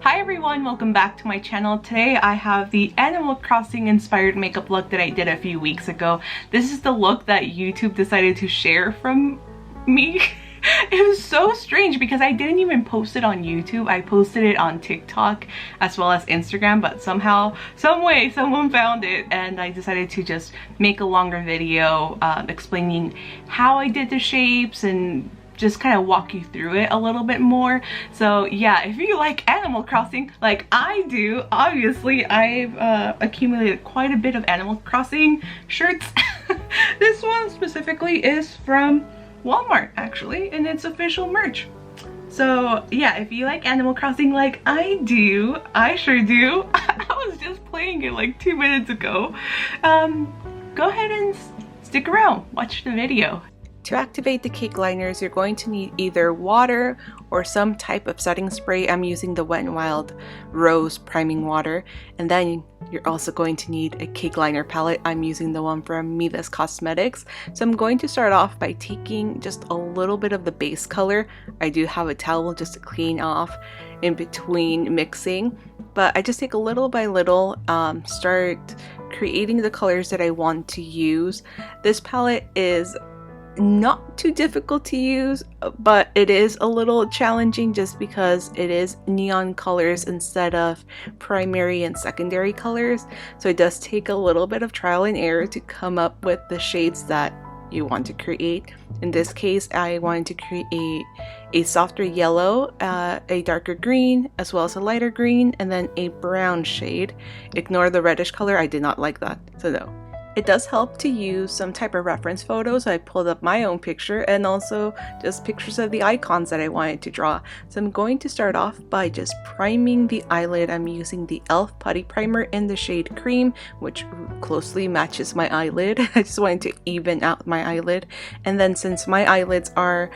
Hi everyone, welcome back to my channel. Today I have the Animal Crossing inspired makeup look that I did a few weeks ago. This is the look that YouTube decided to share from me. It was so strange because I didn't even post it on YouTube. I posted it on TikTok as well as Instagram, but somehow, some way, someone found it and I decided to just make a longer video explaining how I did the shapes and just kind of walk you through it a little bit more. So yeah, if you like Animal Crossing like I do, obviously I've accumulated quite a bit of Animal Crossing shirts. This one specifically is from Walmart actually, and it's official merch. So yeah, if you like Animal Crossing like I do, I sure do. I was just playing it like 2 minutes ago. Go ahead and stick around, watch the video. To activate the cake liners, you're going to need either water or some type of setting spray. I'm using the Wet n Wild Rose Priming Water. And then you're also going to need a cake liner palette. I'm using the one from Neuzeth Cosmetics. So I'm going to start off by taking just a little bit of the base color. I do have a towel just to clean off in between mixing. But I just take a little by little, start creating the colors that I want to use. This palette is not too difficult to use, but it is a little challenging just because it is neon colors instead of primary and secondary colors. So it does take a little bit of trial and error to come up with the shades that you want to create. In this case, I wanted to create a softer yellow, a darker green, as well as a lighter green, and then a brown shade. Ignore the reddish color, I did not like that, so no. It does help to use some type of reference photos. I pulled up my own picture and also just pictures of the icons that I wanted to draw. So I'm going to start off by just priming the eyelid. I'm using the e.l.f. Putty Primer in the shade Cream, which closely matches my eyelid. I just wanted to even out my eyelid. And then since my eyelids are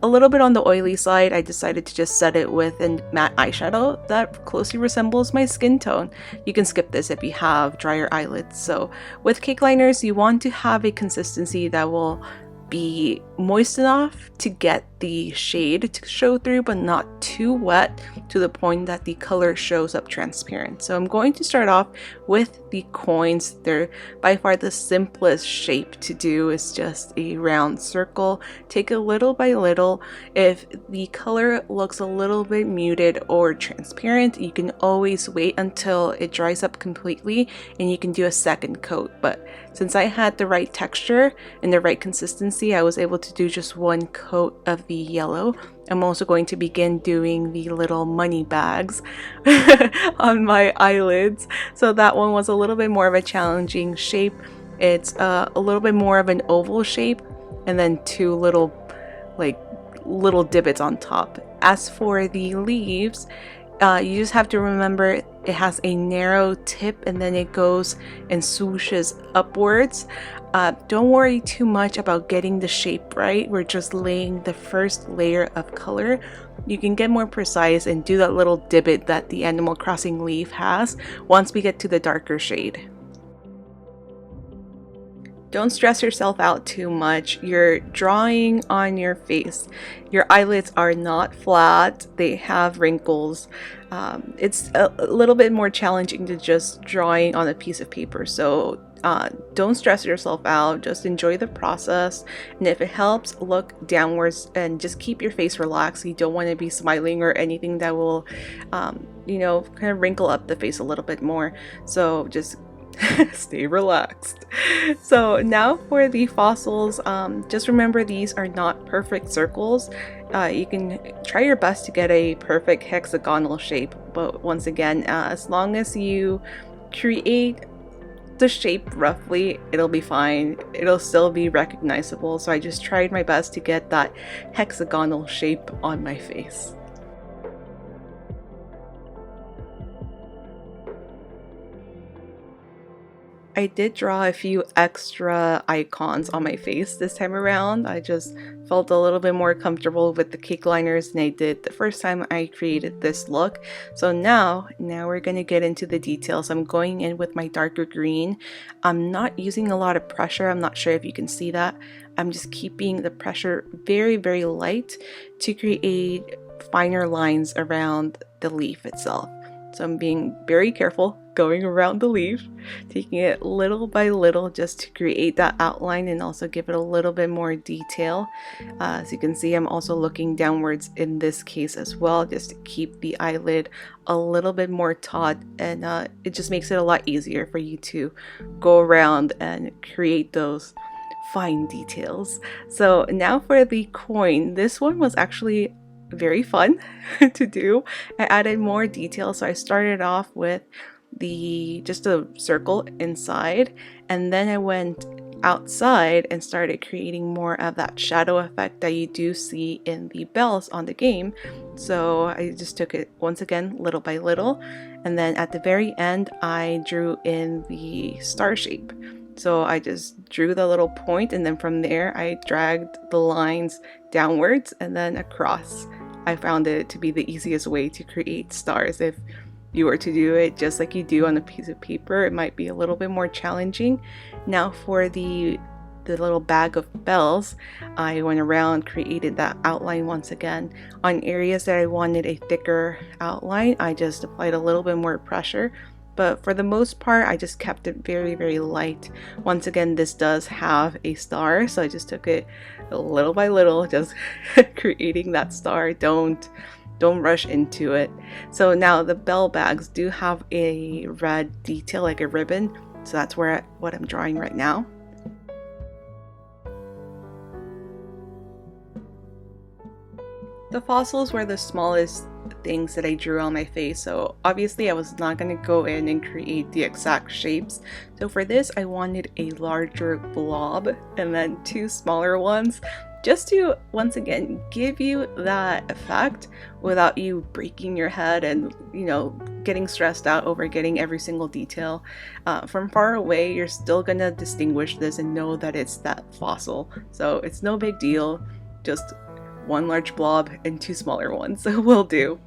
a little bit on the oily side, I decided to just set it with a matte eyeshadow that closely resembles my skin tone. You can skip this if you have drier eyelids. So with cake liners, you want to have a consistency that will be moist enough to get the shade to show through, but not too wet to the point that the color shows up transparent. So I'm going to start off with the coins. They're by far the simplest shape to do. It's just a round circle. Take it little by little. If the color looks a little bit muted or transparent, you can always wait until it dries up completely and you can do a second coat. But since I had the right texture and the right consistency, I was able to do just one coat of the yellow. I'm also going to begin doing the little money bags on my eyelids. So that one was a little bit more of a challenging shape. It's a little bit more of an oval shape and then two little divots on top. As for the leaves, you just have to remember it has a narrow tip and then it goes and swooshes upwards. Don't worry too much about getting the shape right. We're just laying the first layer of color. You can get more precise and do that little divot that the Animal Crossing leaf has once we get to the darker shade. Don't stress yourself out too much. You're drawing on your face. Your eyelids are not flat. They have wrinkles. It's a little bit more challenging to just drawing on a piece of paper. So don't stress yourself out. Just enjoy the process. And if it helps, look downwards and just keep your face relaxed. You don't want to be smiling or anything that will, kind of wrinkle up the face a little bit more. So just stay relaxed. So now for the fossils, just remember these are not perfect circles. You can try your best to get a perfect hexagonal shape, but once again, as long as you create the shape roughly, it'll be fine. It'll still be recognizable. So I just tried my best to get that hexagonal shape on my face. I did draw a few extra icons on my face this time around. I just felt a little bit more comfortable with the cake liners than I did the first time I created this look. So now we're going to get into the details. I'm going in with my darker green. I'm not using a lot of pressure. I'm not sure if you can see that. I'm just keeping the pressure very, very light to create finer lines around the leaf itself. So I'm being very careful going around the leaf, taking it little by little just to create that outline and also give it a little bit more detail. As you can see, I'm also looking downwards in this case as well, just to keep the eyelid a little bit more taut, and it just makes it a lot easier for you to go around and create those fine details. So now for the coin. This one was actually very fun to do. I added more detail, so I started off with just a circle inside, and then I went outside and started creating more of that shadow effect that you do see in the bells on the game. So I just took it once again little by little, and then at the very end I drew in the star shape. So I just drew the little point, and then from there I dragged the lines downwards and then across. I found it to be the easiest way to create stars. If you were to do it just like you do on a piece of paper, it might be a little bit more challenging. Now for the little bag of bells, I went around, created that outline once again. On areas that I wanted a thicker outline, I just applied a little bit more pressure. But for the most part, I just kept it very, very light. Once again, this does have a star, so I just took it little by little, just creating that star. Don't rush into it. So now the bell bags do have a red detail, like a ribbon. So that's what I'm drawing right now. The fossils were the smallest things that I drew on my face, so obviously I was not going to go in and create the exact shapes. So for this I wanted a larger blob and then two smaller ones, just to once again give you that effect without you breaking your head and, you know, getting stressed out over getting every single detail. From far away you're still gonna distinguish this and know that it's that fossil, so it's no big deal. Just one large blob and two smaller ones will do.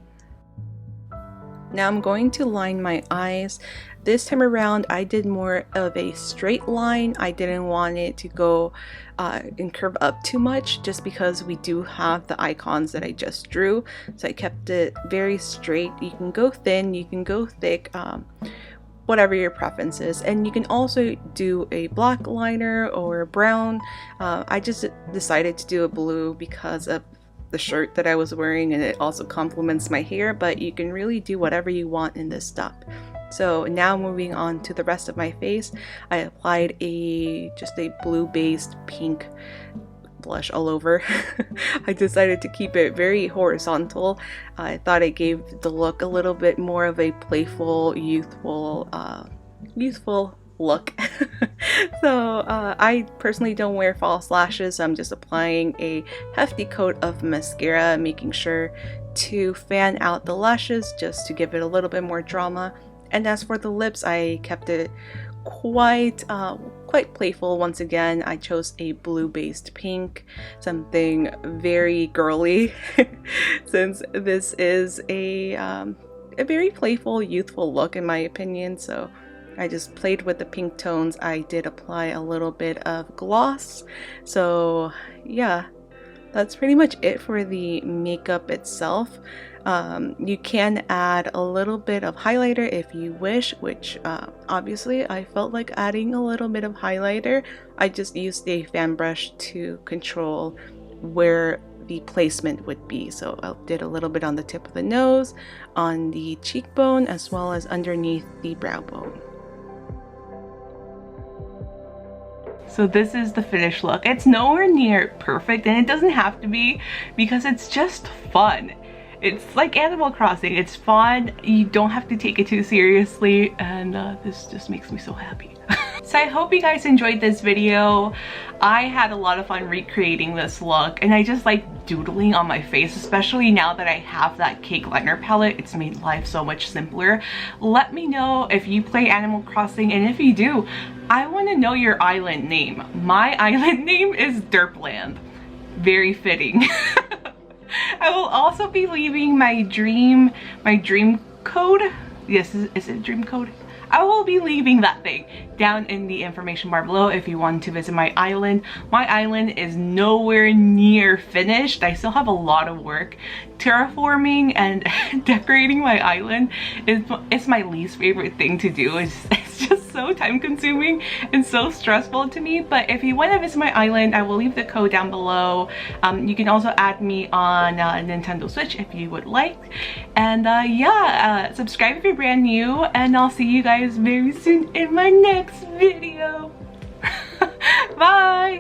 Now I'm going to line my eyes. This time around I did more of a straight line. I didn't want it to go and curve up too much, just because we do have the icons that I just drew. So I kept it very straight. You can go thin, you can go thick, whatever your preference is. And you can also do a black liner or brown. I just decided to do a blue because of the shirt that I was wearing, and it also complements my hair, but you can really do whatever you want in this step. So now moving on to the rest of my face, I applied just a blue based pink blush all over. I decided to keep it very horizontal. I thought it gave the look a little bit more of a playful, youthful look. So I personally don't wear false lashes, so I'm just applying a hefty coat of mascara, making sure to fan out the lashes just to give it a little bit more drama. And as for the lips, I kept it quite playful. Once again, I chose a blue based pink, something very girly since this is a very playful, youthful look in my opinion. So I just played with the pink tones. I did apply a little bit of gloss. So yeah, that's pretty much it for the makeup itself. You can add a little bit of highlighter if you wish, which obviously I felt like adding a little bit of highlighter. I just used a fan brush to control where the placement would be. So I did a little bit on the tip of the nose, on the cheekbone, as well as underneath the brow bone. So this is the finished look. It's nowhere near perfect, and it doesn't have to be, because it's just fun. It's like Animal Crossing. It's fun. You don't have to take it too seriously, and this just makes me so happy. So I hope you guys enjoyed this video. I had a lot of fun recreating this look, and I just like doodling on my face, especially now that I have that cake liner palette. It's made life so much simpler. Let me know if you play Animal Crossing, and if you do, I want to know your island name. My island name is Derpland. Very fitting. I will also be leaving my dream code. Yes, is it dream code? I will be leaving that thing down in the information bar below if you want to visit my island. My island is nowhere near finished. I still have a lot of work. Terraforming and decorating my island is my least favorite thing to do. It's just so time consuming and so stressful to me. But if you want to visit my island, I will leave the code down below. You can also add me on Nintendo Switch if you would like. And yeah, subscribe if you're brand new, and I'll see you guys very soon in my next video. Bye!